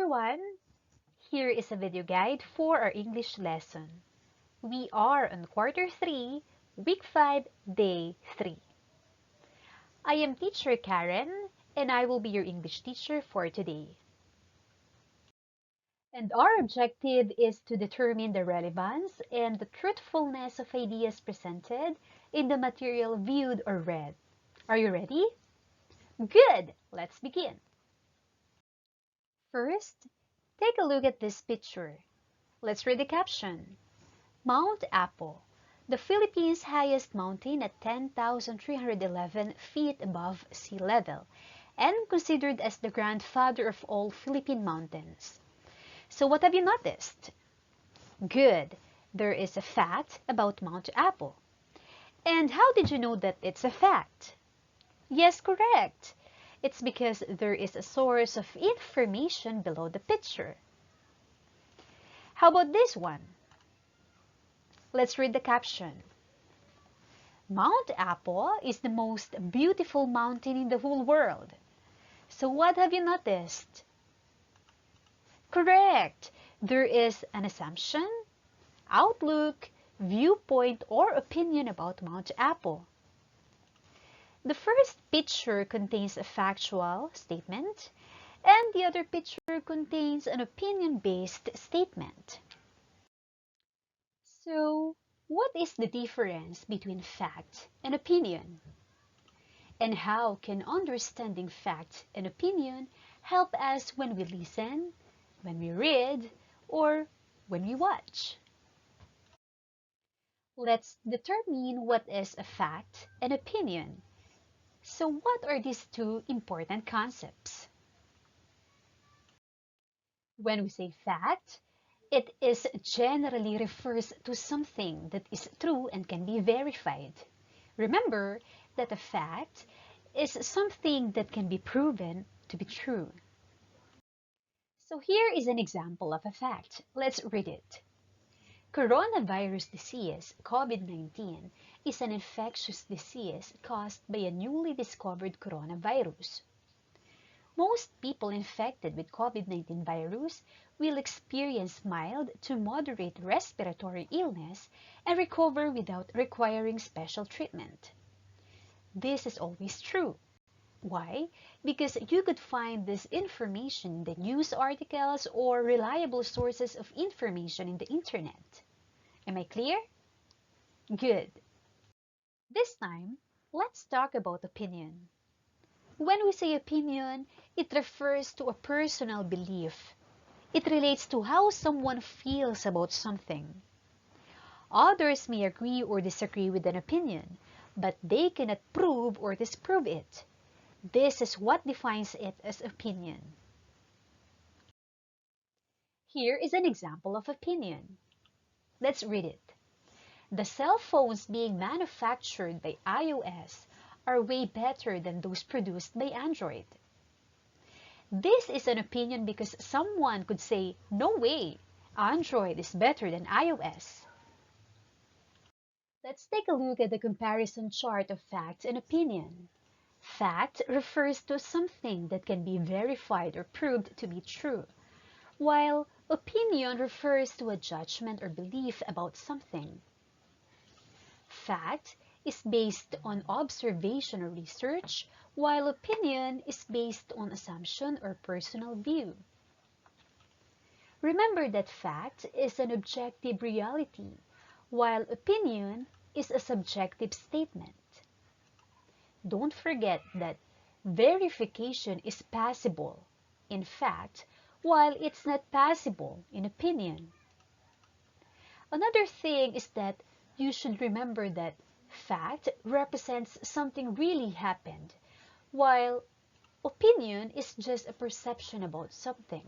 everyone! Here is a video guide for our English lesson. We are on Quarter 3, Week 5, Day 3. I am Teacher Karen, and I will be your English teacher for today. And our objective is to determine the relevance and the truthfulness of ideas presented in the material viewed or read. Are you ready? Good! Let's begin. First, take a look at this picture. Let's read the caption. Mount Apo, the Philippines' highest mountain at 10,311 feet above sea level, and considered as the grandfather of all Philippine mountains. So what have you noticed? Good, there is a fact about Mount Apo. And how did you know that it's a fact? Yes, correct. It's because there is a source of information below the picture. How about this one? Let's read the caption. Mount Apo is the most beautiful mountain in the whole world. So what have you noticed? Correct. There is an assumption, outlook, viewpoint, or opinion about Mount Apo. The first picture contains a factual statement, and the other picture contains an opinion-based statement. So, what is the difference between fact and opinion? And how can understanding fact and opinion help us when we listen, when we read, or when we watch? Let's determine what is a fact and opinion. So what are these two important concepts? When we say fact, it is generally refers to something that is true and can be verified. Remember that a fact is something that can be proven to be true. So here is an example of a fact. Let's read it. Coronavirus disease, COVID-19, is an infectious disease caused by a newly discovered coronavirus. Most people infected with COVID-19 virus will experience mild to moderate respiratory illness and recover without requiring special treatment. This is always true. Why? Because you could find this information in the news articles or reliable sources of information in the internet. Am I clear? Good. This time, let's talk about opinion. When we say opinion, it refers to a personal belief. It relates to how someone feels about something. Others may agree or disagree with an opinion, but they cannot prove or disprove it. This is what defines it as opinion. Here is an example of opinion. Let's read it. The cell phones being manufactured by iOS are way better than those produced by Android. This is an opinion because someone could say, no way, Android is better than iOS. Let's take a look at the comparison chart of fact and opinion. Fact refers to something that can be verified or proved to be true, while opinion refers to a judgment or belief about something. Fact is based on observation or research, while opinion is based on assumption or personal view. Remember that fact is an objective reality, while opinion is a subjective statement. Don't forget that verification is possible in fact, while it's not possible in opinion. Another thing is that you should remember that fact represents something really happened, while opinion is just a perception about something.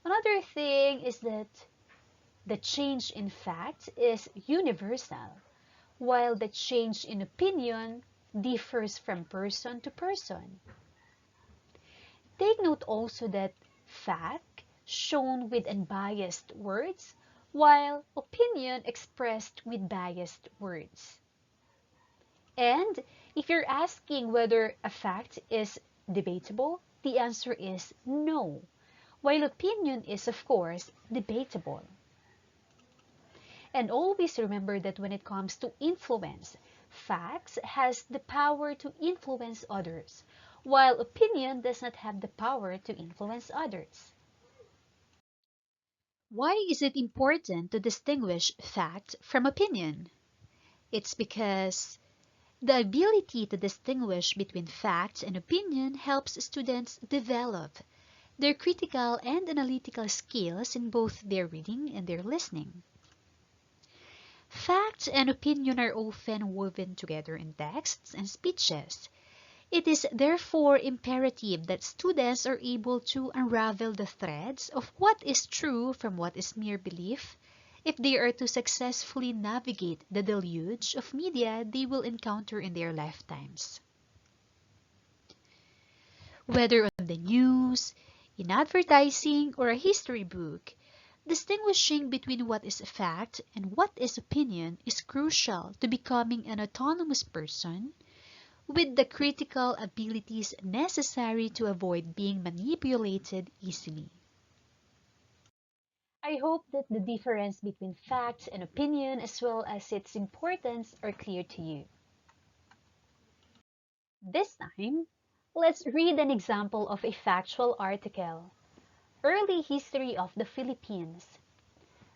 Another thing is that the change in fact is universal, while the change in opinion differs from person to person. Take note also that fact shown with unbiased words, while opinion expressed with biased words. And if you're asking whether a fact is debatable, the answer is no, while opinion is, of course, debatable. And always remember that when it comes to influence, facts has the power to influence others, while opinion does not have the power to influence others. Why is it important to distinguish fact from opinion? It's because the ability to distinguish between facts and opinion helps students develop their critical and analytical skills in both their reading and their listening. Facts and opinion are often woven together in texts and speeches. It is therefore imperative that students are able to unravel the threads of what is true from what is mere belief if they are to successfully navigate the deluge of media they will encounter in their lifetimes. Whether on the news, in advertising, or a history book, distinguishing between what is fact and what is opinion is crucial to becoming an autonomous person with the critical abilities necessary to avoid being manipulated easily. I hope that the difference between facts and opinion as well as its importance are clear to you. This time, let's read an example of a factual article. Early history of the Philippines.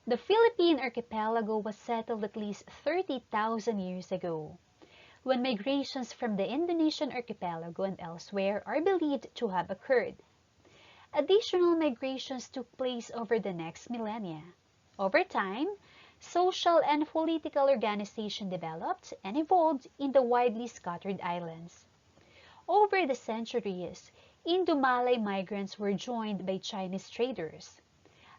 The Philippine archipelago was settled at least 30,000 years ago, when migrations from the Indonesian archipelago and elsewhere are believed to have occurred. Additional migrations took place over the next millennia. Over time, social and political organization developed and evolved in the widely scattered islands. Over the centuries, Indo-Malay migrants were joined by Chinese traders.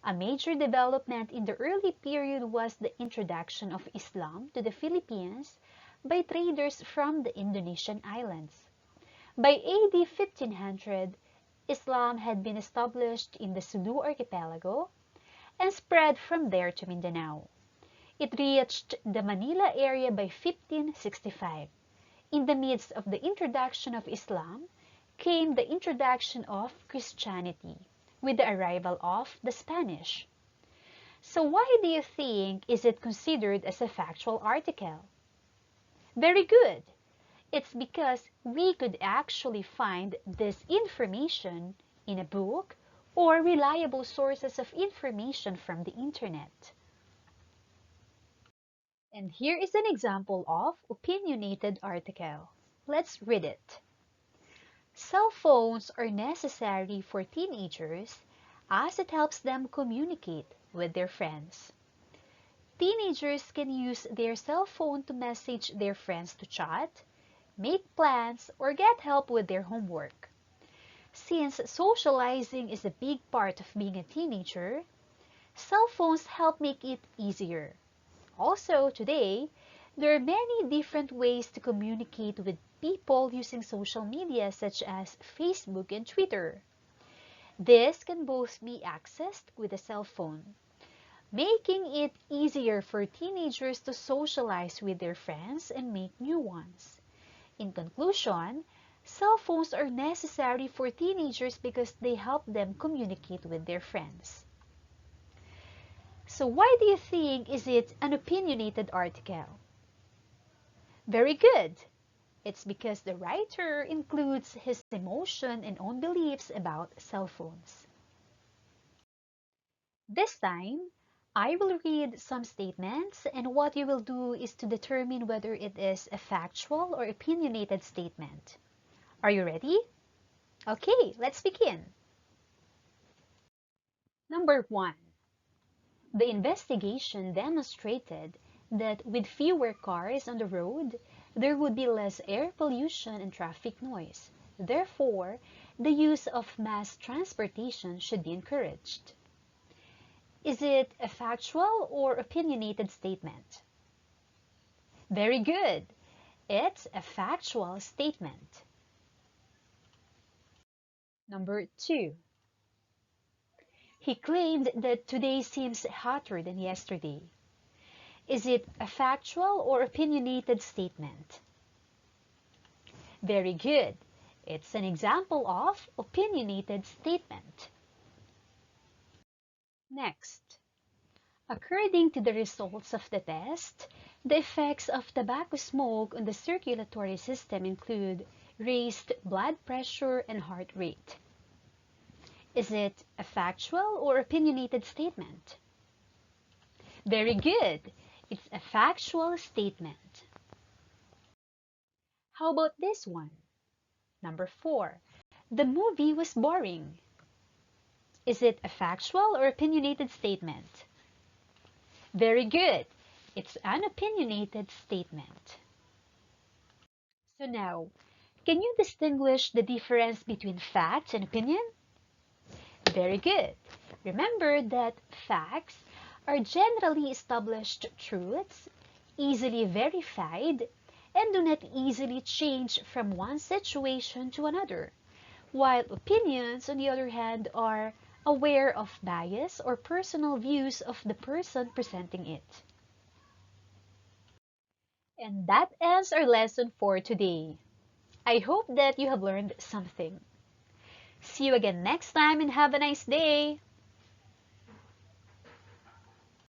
A major development in the early period was the introduction of Islam to the Philippines by traders from the Indonesian islands. By AD 1500, Islam had been established in the Sulu archipelago and spread from there to Mindanao. It reached the Manila area by 1565. In the midst of the introduction of Islam came the introduction of Christianity with the arrival of the Spanish. So why do you think is it considered as a factual article? Very good. It's because we could actually find this information in a book or reliable sources of information from the internet. And here is an example of opinionated article. Let's read it. Cell phones are necessary for teenagers as it helps them communicate with their friends. Teenagers can use their cell phone to message their friends to chat, make plans, or get help with their homework. Since socializing is a big part of being a teenager, cell phones help make it easier. Also, today, there are many different ways to communicate with people using social media such as Facebook and Twitter. This can both be accessed with a cell phone, making it easier for teenagers to socialize with their friends and make new ones. In conclusion, cell phones are necessary for teenagers because they help them communicate with their friends. So why do you think is it an opinionated article? Very good. It's because the writer includes his emotion and own beliefs about cell phones. This time, I will read some statements, and what you will do is to determine whether it is a factual or opinionated statement. Are you ready? Okay, let's begin. Number 1. The investigation demonstrated that with fewer cars on the road, there would be less air pollution and traffic noise. Therefore, the use of mass transportation should be encouraged. Is it a factual or opinionated statement? Very good. It's a factual statement. Number 2. He claimed that today seems hotter than yesterday. Is it a factual or opinionated statement? Very good. It's an example of opinionated statement. Next, according to the results of the test, the effects of tobacco smoke on the circulatory system include raised blood pressure and heart rate. Is it a factual or opinionated statement? Very good. It's a factual statement. How about this one? Number 4. The movie was boring. Is it a factual or opinionated statement? Very good. It's an opinionated statement. So now, can you distinguish the difference between fact and opinion? Very good. Remember that facts are generally established truths, easily verified, and do not easily change from one situation to another, while opinions, on the other hand, are aware of bias or personal views of the person presenting it. And that ends our lesson for today. I hope that you have learned something. See you again next time and have a nice day!